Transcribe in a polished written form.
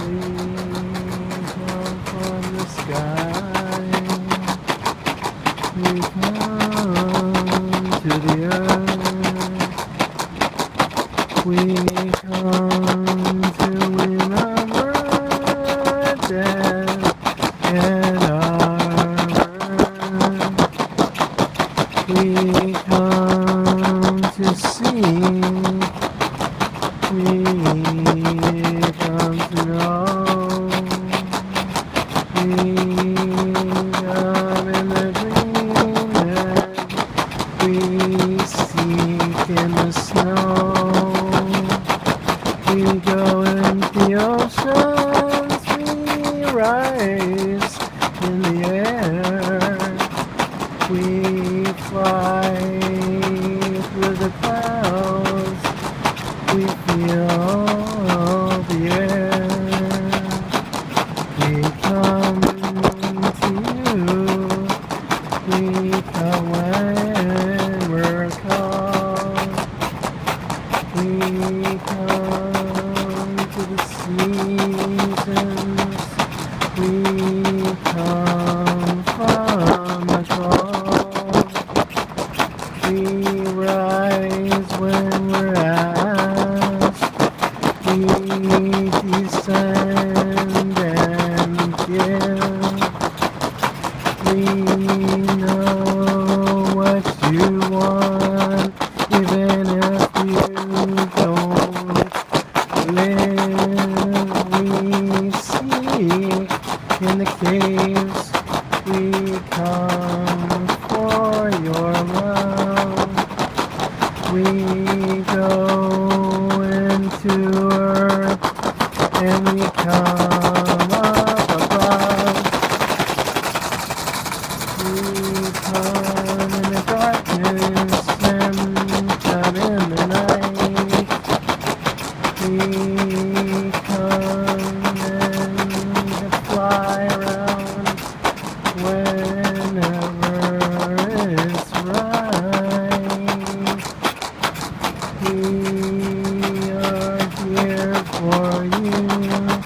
We come from the sky. We come to the earth. We come to remember death and our birth. We come to see. We come to know. We come in the dreamland. We seek in the snow. We go in the oceans. We rise in the air. We fly through the clouds. We feel the air. We come to you. We come when we're called. We come to the seasons. We come from above. We rise when we're asked. We descend and give. We know what you want, even if you don't live. We see in the caves. We come for your love. We go into earth and we come up above. We come in the darkness and come in the night. We come and fly around whenever it's right. We are here for you.